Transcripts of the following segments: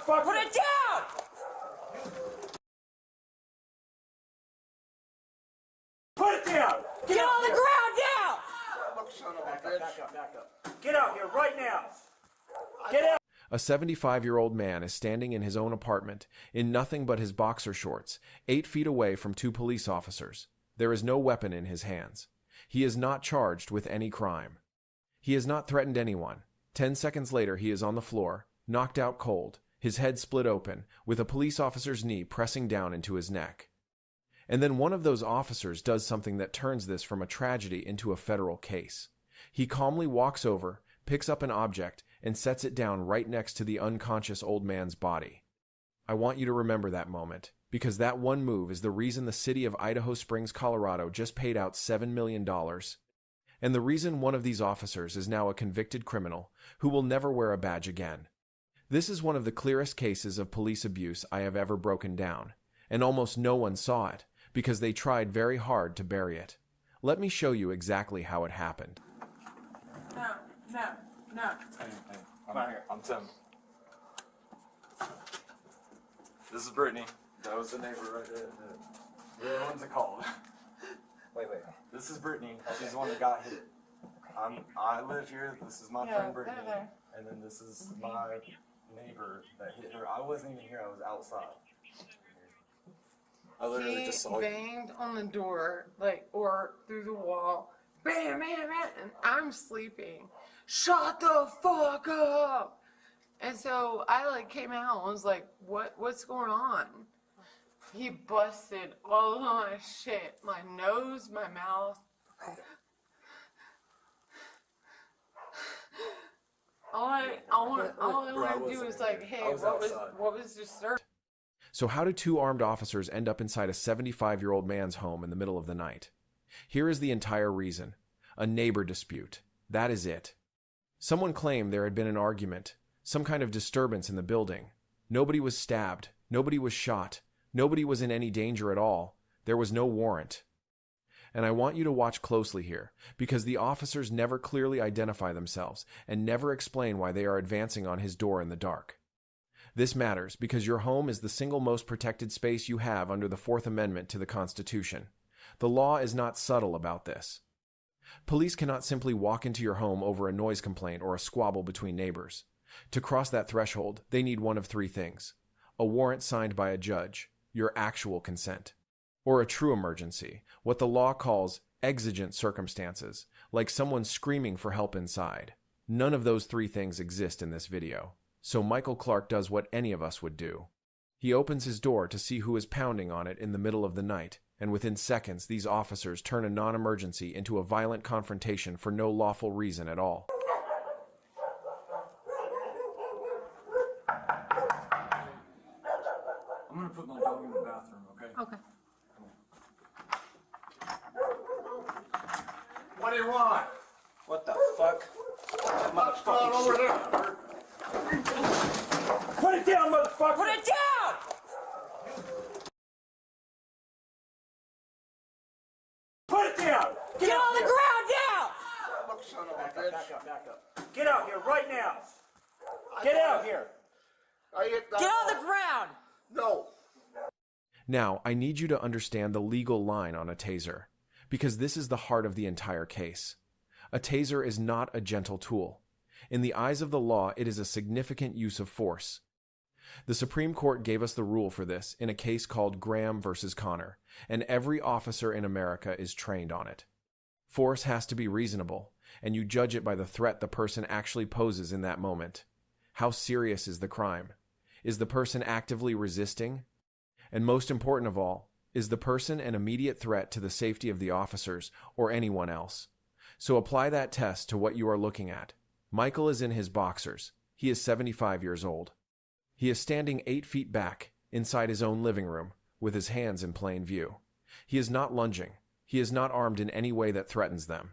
motherfucker! Put it down! Put it down! Get on the ground now! Back up. Get out here right now! Get out! A 75-year-old man is standing in his own apartment in nothing but his boxer shorts, 8 feet away from 2 police officers. There is no weapon in his hands. He is not charged with any crime. He has not threatened anyone. 10 seconds later, he is on the floor, knocked out cold, his head split open, with a police officer's knee pressing down into his neck. And then one of those officers does something that turns this from a tragedy into a federal case. He calmly walks over, picks up an object, and sets it down right next to the unconscious old man's body. I want you to remember that moment, because that one move is the reason the city of Idaho Springs, Colorado just paid out $7 million, and the reason one of these officers is now a convicted criminal who will never wear a badge again. This is one of the clearest cases of police abuse I have ever broken down, and almost no one saw it, because they tried very hard to bury it. Let me show you exactly how it happened. No. Hey, I'm Tim. This is Brittany. That was the neighbor right there. We're the ones that called. Wait. This is Brittany. She's the one that got hit. I live here. This is my friend Brittany. And then this is my neighbor that hit her. I wasn't even here. I was outside. I literally just saw you. He banged on the door, or through the wall. Bam, bam, bam. And I'm sleeping. Shut the fuck up! And so I came out and was like, what's going on? He busted all of my shit. My nose, my mouth. All I want to do is hey, what was disturbing? So how do 2 armed officers end up inside a 75-year-old man's home in the middle of the night? Here is the entire reason. A neighbor dispute. That is it. Someone claimed there had been an argument, some kind of disturbance in the building. Nobody was stabbed. Nobody was shot. Nobody was in any danger at all. There was no warrant. And I want you to watch closely here, because the officers never clearly identify themselves and never explain why they are advancing on his door in the dark. This matters because your home is the single most protected space you have under the 4th Amendment to the Constitution. The law is not subtle about this. Police cannot simply walk into your home over a noise complaint or a squabble between neighbors. To cross that threshold, they need one of 3 things: a warrant signed by a judge, your actual consent, or a true emergency, what the law calls exigent circumstances, like someone screaming for help inside. None of those 3 things exist in this video. So Michael Clark does what any of us would do. He opens his door to see who is pounding on it in the middle of the night, and within seconds these officers turn a non-emergency into a violent confrontation for no lawful reason at all. I'm gonna put my dog in the bathroom, okay? Okay. What do you want? What the fuck? Motherfucker over there! Put it down, motherfucker! Put it down! Put it down! Get on the ground now! Back up. Get out here right now! Get out here! Get on the ground! No! Now, I need you to understand the legal line on a taser, because this is the heart of the entire case. A taser is not a gentle tool. In the eyes of the law, it is a significant use of force. The Supreme Court gave us the rule for this in a case called Graham versus Connor, and every officer in America is trained on it. Force has to be reasonable, and you judge it by the threat the person actually poses in that moment. How serious is the crime? Is the person actively resisting? And most important of all, is the person an immediate threat to the safety of the officers or anyone else? So apply that test to what you are looking at. Michael is in his boxers. He is 75 years old. He is standing 8 feet back, inside his own living room, with his hands in plain view. He is not lunging. He is not armed in any way that threatens them.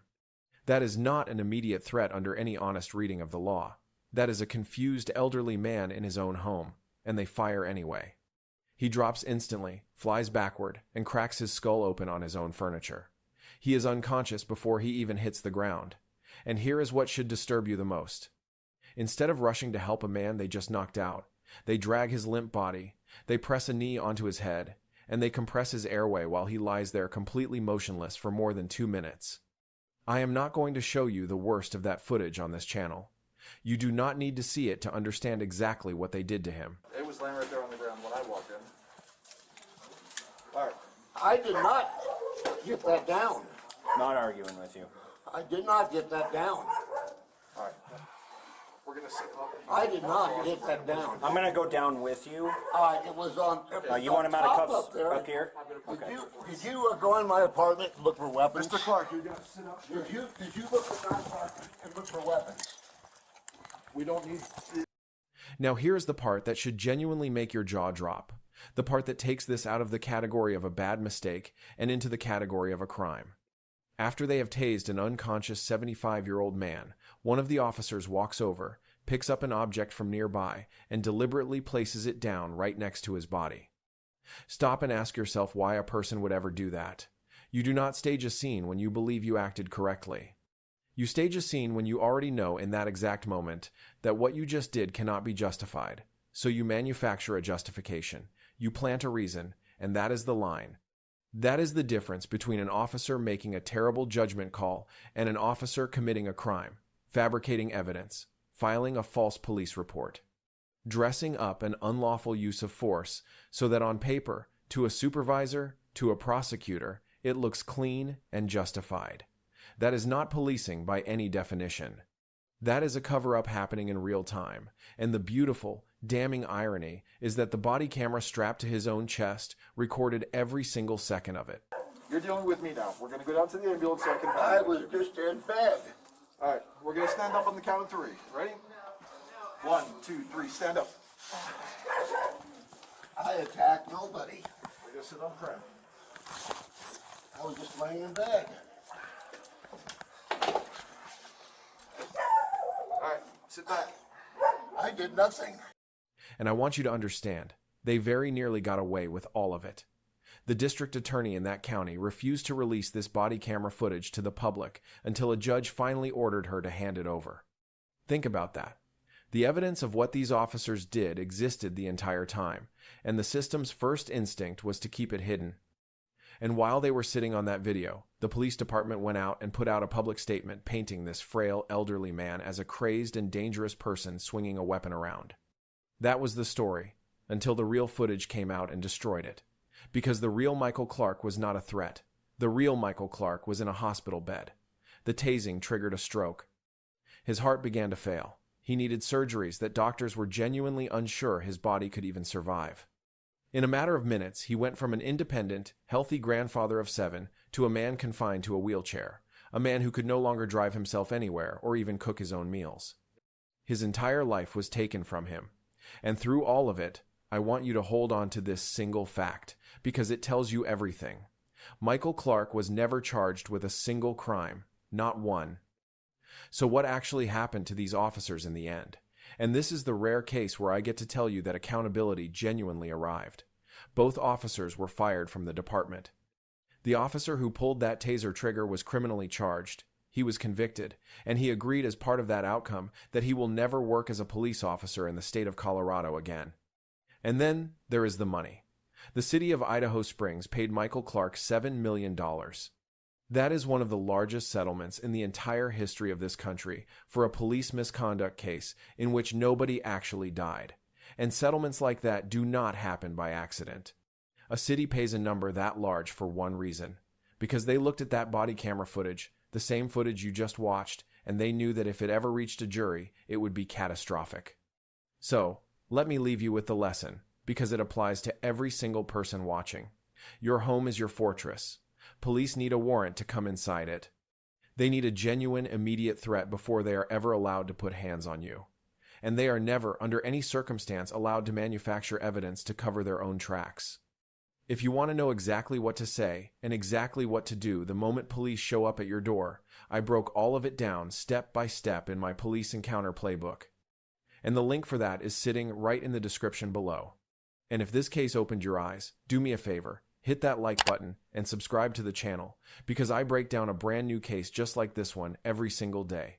That is not an immediate threat under any honest reading of the law. That is a confused elderly man in his own home, and they fire anyway. He drops instantly, flies backward, and cracks his skull open on his own furniture. He is unconscious before he even hits the ground. And here is what should disturb you the most. Instead of rushing to help a man they just knocked out, They drag his limp body, they press a knee onto his head, and they compress his airway while he lies there completely motionless for more than 2 minutes. I am not going to show you the worst of that footage on this channel. You do not need to see it to understand exactly what they did to him. It was laying right there on the ground when I walked in. All right. I did not get that down. Not arguing with you. I did not get that down. All right. We're gonna sit up. I did not get that down. I'm gonna go down with you. It was on. You want him out of top cuffs up there. up here? Okay. Did you go in my apartment and look for weapons? Mr. Clark, you're gonna sit up. Did you look in my apartment and look for weapons? We don't need. Now here's the part that should genuinely make your jaw drop. The part that takes this out of the category of a bad mistake and into the category of a crime. After they have tased an unconscious 75-year-old man, one of the officers walks over, picks up an object from nearby, and deliberately places it down right next to his body. Stop and ask yourself why a person would ever do that. You do not stage a scene when you believe you acted correctly. You stage a scene when you already know in that exact moment that what you just did cannot be justified. So you manufacture a justification. You plant a reason, and that is the line. That is the difference between an officer making a terrible judgment call and an officer committing a crime, fabricating evidence, filing a false police report, dressing up an unlawful use of force so that on paper, to a supervisor, to a prosecutor, it looks clean and justified. That is not policing by any definition. That is a cover-up happening in real time, and the beautiful, damning irony is that the body camera strapped to his own chest recorded every single second of it. You're dealing with me now. We're gonna go down to the ambulance so I can. I was just in bed. All right. We're gonna stand up on the count of 3. Ready? 1, 2, 3. Stand up. I attacked nobody. We're gonna sit on the ground. I was just laying in bed. All right. Sit back. I did nothing. And I want you to understand, they very nearly got away with all of it. The district attorney in that county refused to release this body camera footage to the public until a judge finally ordered her to hand it over. Think about that. The evidence of what these officers did existed the entire time, and the system's first instinct was to keep it hidden. And while they were sitting on that video, the police department went out and put out a public statement painting this frail, elderly man as a crazed and dangerous person swinging a weapon around. That was the story, until the real footage came out and destroyed it. Because the real Michael Clark was not a threat. The real Michael Clark was in a hospital bed. The tasing triggered a stroke. His heart began to fail. He needed surgeries that doctors were genuinely unsure his body could even survive. In a matter of minutes, he went from an independent, healthy grandfather of 7 to a man confined to a wheelchair, a man who could no longer drive himself anywhere or even cook his own meals. His entire life was taken from him. And through all of it, I want you to hold on to this single fact, because it tells you everything. Michael Clark was never charged with a single crime, not one. So what actually happened to these officers in the end? And this is the rare case where I get to tell you that accountability genuinely arrived. Both officers were fired from the department. The officer who pulled that taser trigger was criminally charged. He was convicted, and he agreed as part of that outcome that he will never work as a police officer in the state of Colorado again. And then there is the money. The city of Idaho Springs paid Michael Clark $7 million. That is one of the largest settlements in the entire history of this country for a police misconduct case in which nobody actually died. And settlements like that do not happen by accident. A city pays a number that large for one reason. Because they looked at that body camera footage, the same footage you just watched, and they knew that if it ever reached a jury, it would be catastrophic. So, let me leave you with the lesson, because it applies to every single person watching. Your home is your fortress. Police need a warrant to come inside it. They need a genuine, immediate threat before they are ever allowed to put hands on you. And they are never, under any circumstance, allowed to manufacture evidence to cover their own tracks. If you want to know exactly what to say and exactly what to do the moment police show up at your door, I broke all of it down step by step in my police encounter playbook. And the link for that is sitting right in the description below. And if this case opened your eyes, do me a favor. Hit that like button and subscribe to the channel, because I break down a brand new case just like this one every single day.